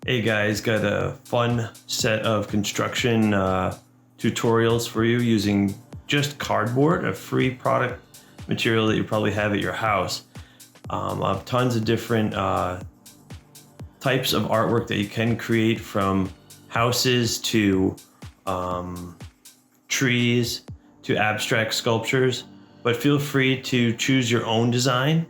Hey guys, got a fun set of construction tutorials for you using just cardboard, a free product material that you probably have at your house. I have tons of different types of artwork that you can create, from houses to trees to abstract sculptures, but feel free to choose your own design,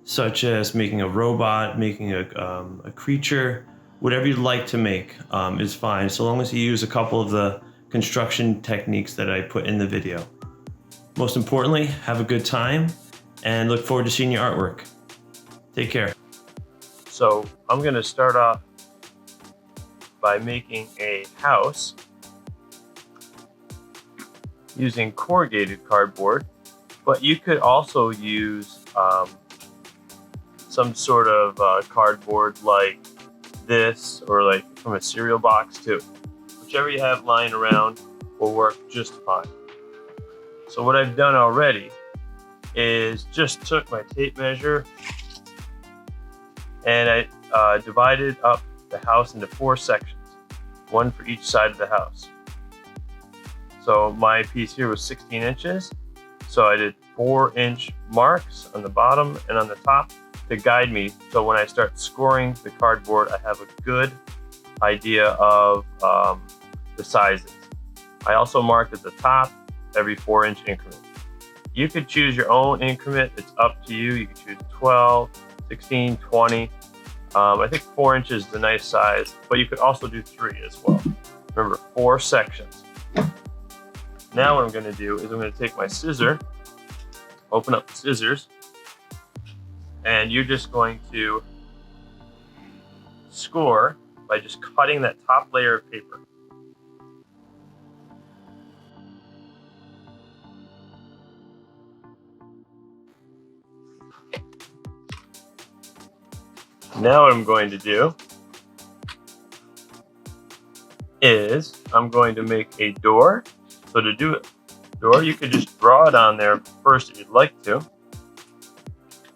such as making a robot, making a creature. Whatever you'd like to make is fine, so long as you use a couple of the construction techniques that I put in the video. Most importantly, have a good time and look forward to seeing your artwork. Take care. So I'm going to start off by making a house using corrugated cardboard, but you could also use some sort of cardboard like this, or like from a cereal box too. Whichever you have lying around will work just fine. So what I've done already is just took my tape measure and I divided up the house into 4 sections, one for each side of the house. So my piece here was 16 inches. So I did 4-inch marks on the bottom and on the top to guide me, so when I start scoring the cardboard, I have a good idea of the sizes. I also marked at the top every 4-inch increment. You could choose your own increment, it's up to you. You can choose 12, 16, 20. I think 4 inches is a nice size, but you could also do 3 as well. Remember, 4 sections. Now what I'm going to do is I'm going to take my scissor, open up the scissors, and you're just going to score by just cutting that top layer of paper. Now what I'm going to do is I'm going to make a door. So to do it, door, you could just draw it on there first if you'd like to.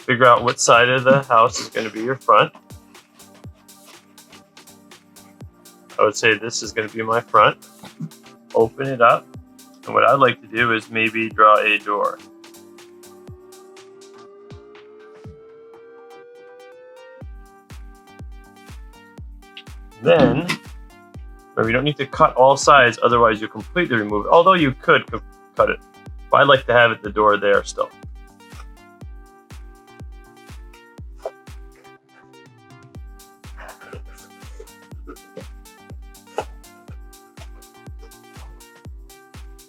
Figure out what side of the house is going to be your front. I would say this is going to be my front. Open it up. And what I'd like to do is maybe draw a door. Then, remember, you don't need to cut all sides, otherwise you'll completely remove it. Although you could cut it. But I'd like to have the door there still.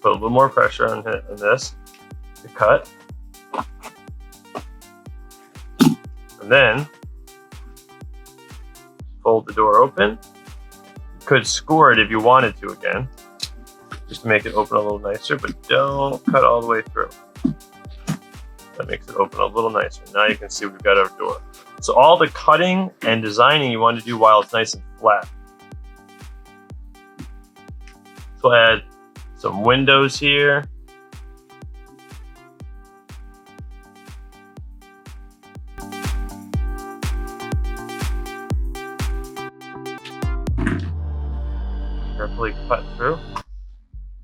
Put a little more pressure on this to cut. And then fold the door open. You could score it if you wanted to again, just to make it open a little nicer, but don't cut all the way through. That makes it open a little nicer. Now you can see we've got our door. So all the cutting and designing you want to do while it's nice and flat. So I add some windows here. Carefully cut through.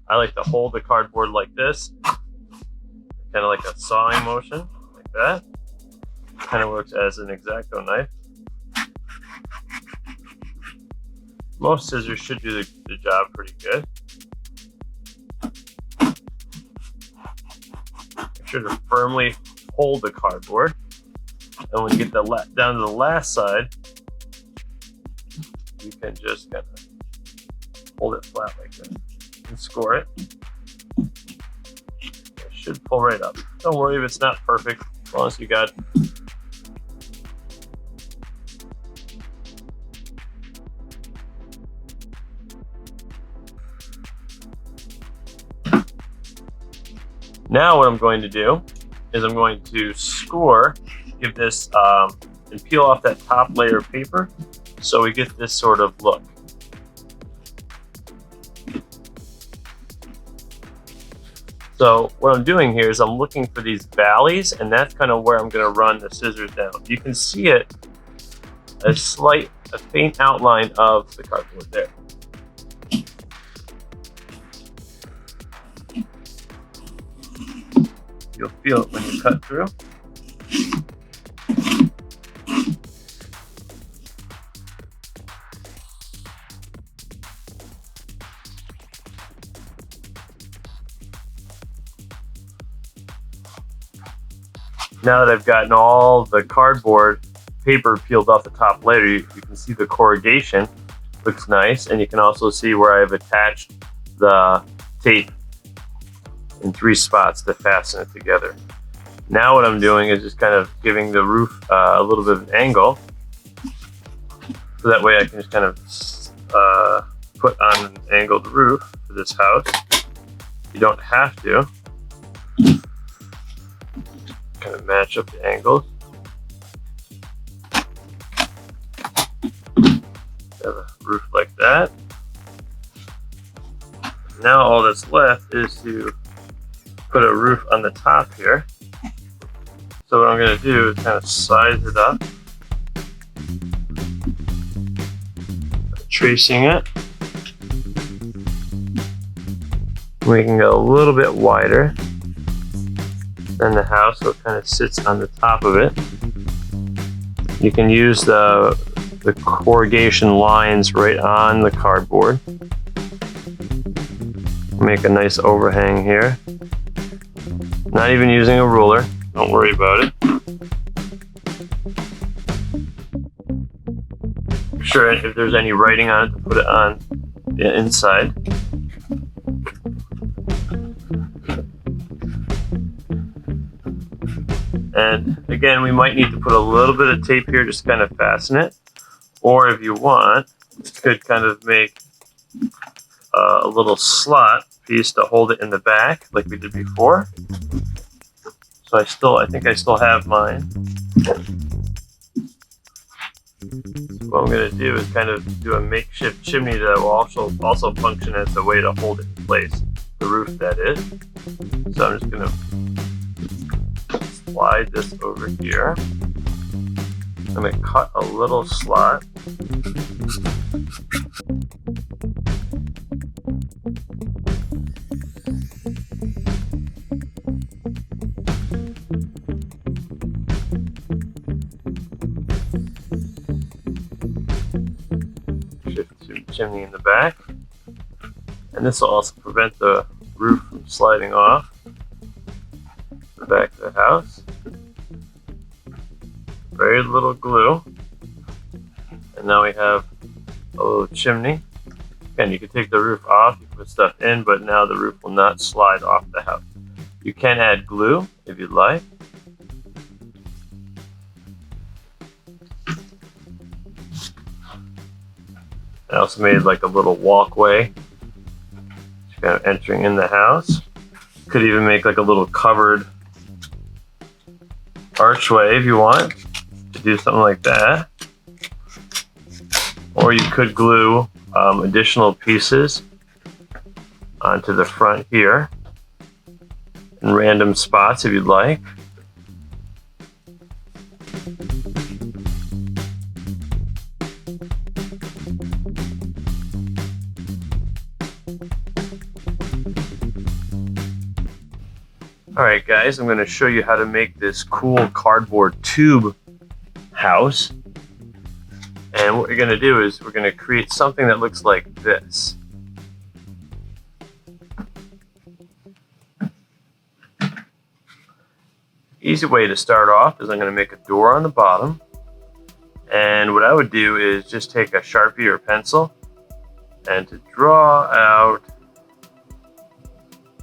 I like to hold the cardboard like this, kind of like a sawing motion, like that. Kind of works as an X-Acto knife. Most scissors should do the job pretty good. Make sure to firmly hold the cardboard, and when you get down to the last side, you can just kind of hold it flat like this and score it. It should pull right up. Don't worry if it's not perfect, as long as you got. Now what I'm going to do is I'm going to score, give this, and peel off that top layer of paper so we get this sort of look. So what I'm doing here is I'm looking for these valleys, and that's kind of where I'm going to run the scissors down. You can see it a a faint outline of the cardboard there. You'll feel it when you cut through. Now that I've gotten all the cardboard paper peeled off the top layer, you can see the corrugation looks nice, and you can also see where I've attached the tape in 3 spots to fasten it together. Now what I'm doing is just kind of giving the roof a little bit of an angle, so that way I can just kind of put on an angled roof for this house. You don't have to. Kind of match up the angles. Have a roof like that. Now all that's left is to put a roof on the top here. So what I'm going to do is kind of size it up, tracing it, making it a little bit wider than the house, so it kind of sits on the top of it. You can use the corrugation lines right on the cardboard. Make a nice overhang here. Not even using a ruler, don't worry about it. Sure, if there's any writing on it, to put it on the inside. And again, we might need to put a little bit of tape here just to kind of fasten it. Or if you want, you could kind of make a little slot piece to hold it in the back like we did before. So I think I still have mine. What I'm going to do is kind of do a makeshift chimney that will also function as a way to hold it in place, the roof that is. So I'm just going to slide this over here. I'm going to cut a little slot. Shift to chimney in the back. And this will also prevent the roof from sliding off the back of the house. Very little glue. And now we have a little chimney. Again, you can take the roof off, you can put stuff in, but now the roof will not slide off the house. You can add glue if you'd like. I also made like a little walkway, just kind of entering in the house. Could even make like a little covered archway if you want to do something like that. Or you could glue additional pieces onto the front here in random spots if you'd like. Alright guys, I'm going to show you how to make this cool cardboard tube house. And what we're going to do is we're going to create something that looks like this. Easy way to start off is I'm going to make a door on the bottom. And what I would do is just take a Sharpie or pencil and to draw out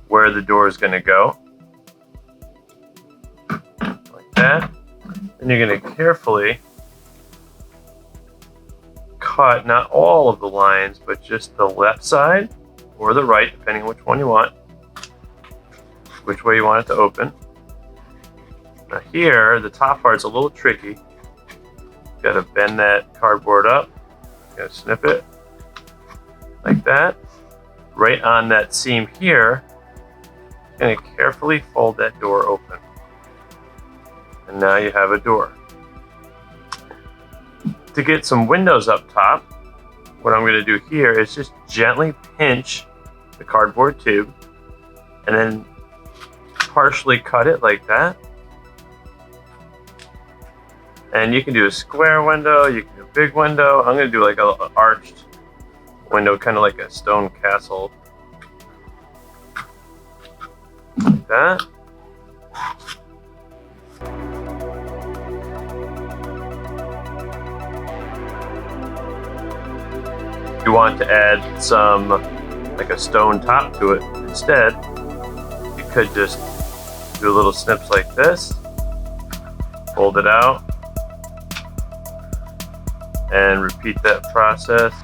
where the door is going to go. Like that. And you're going to carefully cut not all of the lines, but just the left side or the right, depending on which one you want, which way you want it to open. Now here, the top part's a little tricky. Got to bend that cardboard up. Got to snip it like that. Right on that seam here, going to carefully fold that door open. And now you have a door. To get some windows up top, what I'm going to do here is just gently pinch the cardboard tube and then partially cut it like that. And you can do a square window, you can do a big window. I'm going to do like an arched window, kind of like a stone castle. Like that. If you want to add some, like a stone top to it instead, you could just do little snips like this, fold it out, and repeat that process.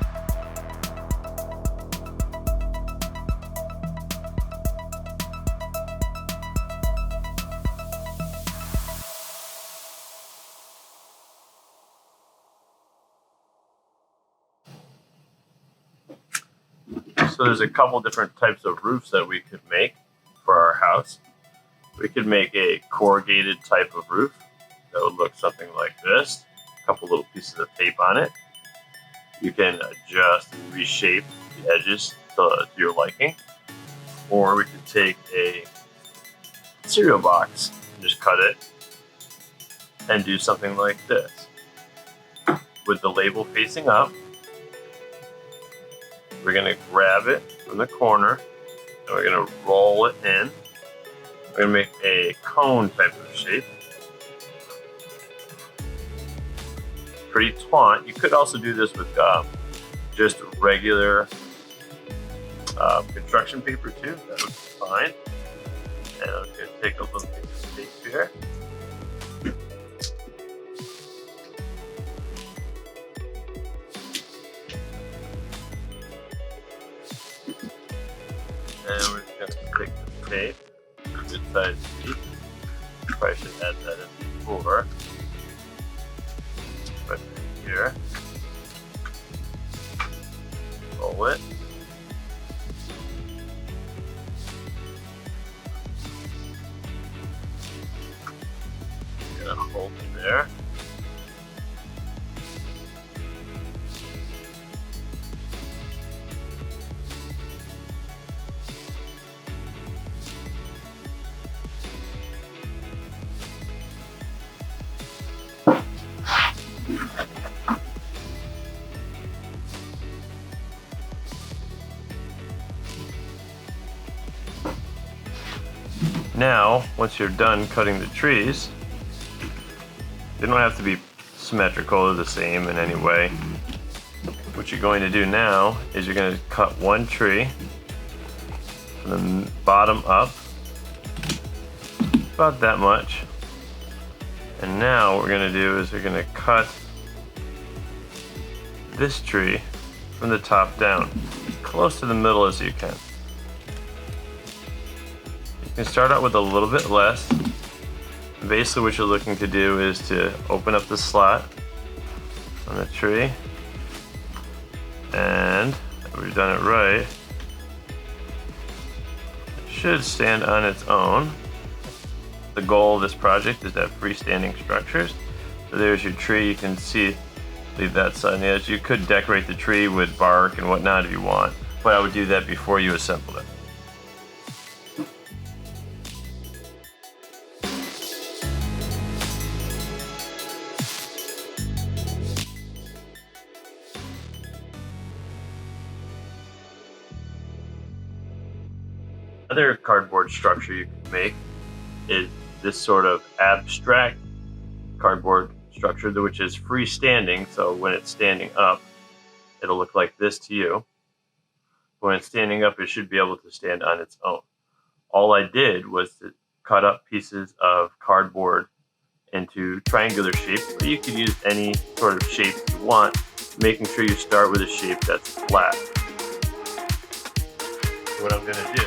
So there's a couple different types of roofs that we could make for our house. We could make a corrugated type of roof that would look something like this. A couple little pieces of tape on it. You can adjust and reshape the edges to your liking. Or we could take a cereal box and just cut it and do something like this. With the label facing up, we're going to grab it from the corner and we're going to roll it in. We're going to make a cone type of shape. Pretty taunt. You could also do this with just regular construction paper too. That would be fine. And I'm going to take a little piece of tape here. And we're just going to take the tape, good size piece. Probably should add that in before. Right here. Roll it. Gonna hold it there. Now, once you're done cutting the trees, they don't have to be symmetrical or the same in any way. What you're going to do now is you're going to cut one tree from the bottom up, about that much. And now what we're going to do is we're going to cut this tree from the top down, close to the middle as you can. You can start out with a little bit less. Basically what you're looking to do is to open up the slot on the tree, and if we've done it right, it should stand on its own. The goal of this project is to have freestanding structures. So there's your tree. You can see, leave that side on the edge. You could decorate the tree with bark and whatnot if you want, but I would do that before you assemble it. Another cardboard structure you can make is this sort of abstract cardboard structure, which is freestanding. So when it's standing up, it'll look like this to you. When it's standing up, it should be able to stand on its own. All I did was to cut up pieces of cardboard into triangular shapes, but you could use any sort of shape you want, making sure you start with a shape that's flat. So what I'm going to do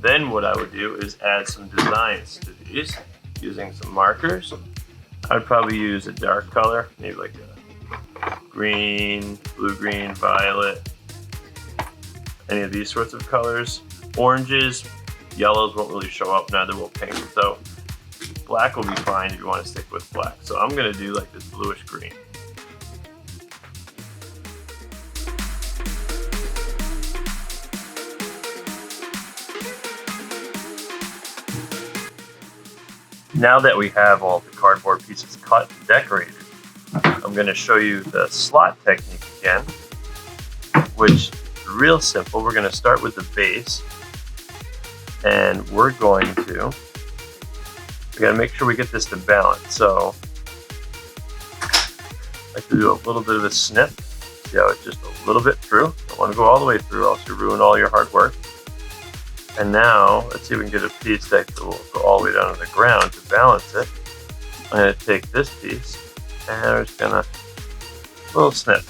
then what I would do is add some designs to these using some markers. I'd probably use a dark color, maybe like a green, blue-green, violet. any of these sorts of colors. Oranges, yellows won't really show up, neither will pink. So black will be fine if you want to stick with black. So I'm going to do like this bluish green. Now that we have all the cardboard pieces cut and decorated, I'm going to show you the slot technique again, which is real simple. We're going to start with the base, and we got to make sure we get this to balance. So I like to do a little bit of a snip. See how it's just a little bit through. Don't want to go all the way through, else you ruin all your hard work. And now, let's see if we can get a piece that will go all the way down to the ground to balance it. I'm going to take this piece, and we're just going to, a little snip.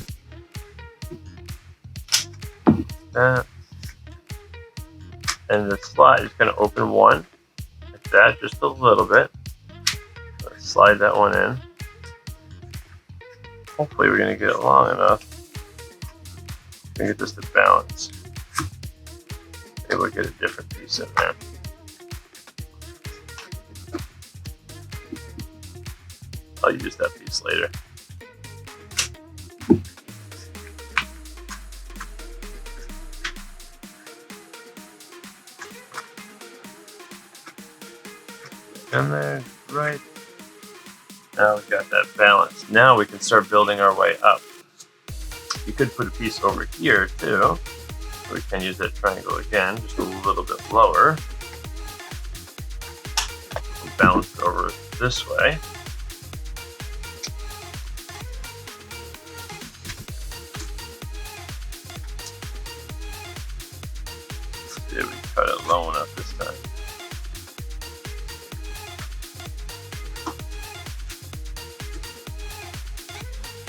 That. And the slide is going to open one, like that, just a little bit. Let's slide that one in. Hopefully we're going to get it long enough to get this to balance. Maybe we'll get a different piece in there. I'll use that piece later. And there, right. Now we've got that balance. Now we can start building our way up. You could put a piece over here too. We can use that triangle again, just a little bit lower. We'll bounce it over this way. See if we can cut it low enough this time.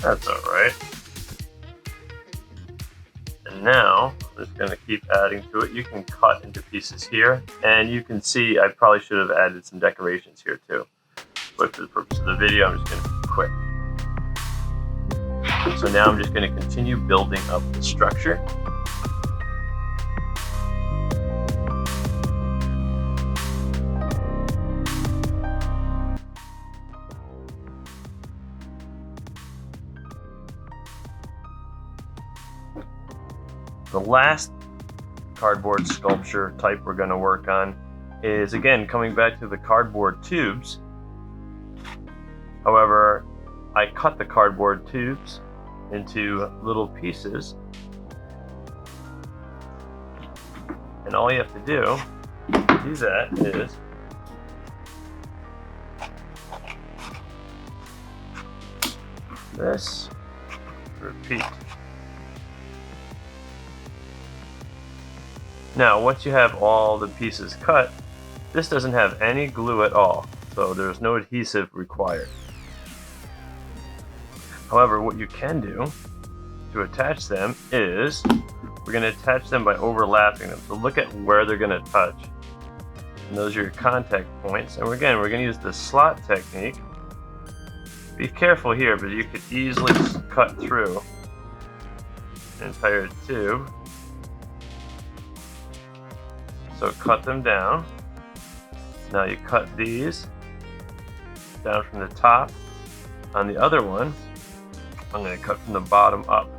That's alright. And now, I'm just going to keep adding to it. You can cut into pieces here, and you can see I probably should have added some decorations here too. But for the purpose of the video, I'm just going to be quick. So now I'm just going to continue building up the structure. The last cardboard sculpture type we're going to work on is, again, coming back to the cardboard tubes. However, I cut the cardboard tubes into little pieces. And all you have to do that is this, repeat. Now, once you have all the pieces cut, this doesn't have any glue at all, so there's no adhesive required. However, what you can do to attach them is, we're going to attach them by overlapping them. So look at where they're going to touch. And those are your contact points. And again, we're going to use the slot technique. Be careful here, but you could easily cut through an entire tube. So cut them down. Now you cut these down from the top. On the other one, I'm going to cut from the bottom up.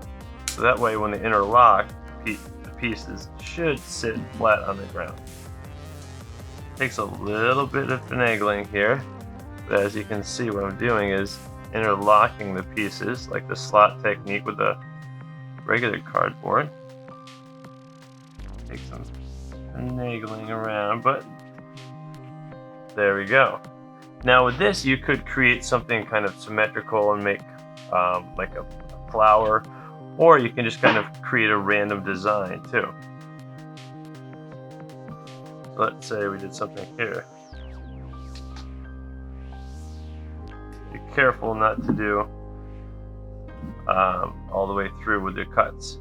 So that way when they interlock, the pieces should sit flat on the ground. Takes a little bit of finagling here, but as you can see, what I'm doing is interlocking the pieces like the slot technique with the regular cardboard. Take some finagling around, but there we go. Now with this, you could create something kind of symmetrical and make like a flower, or you can just kind of create a random design too. So let's say we did something here. Be careful not to do all the way through with your cuts.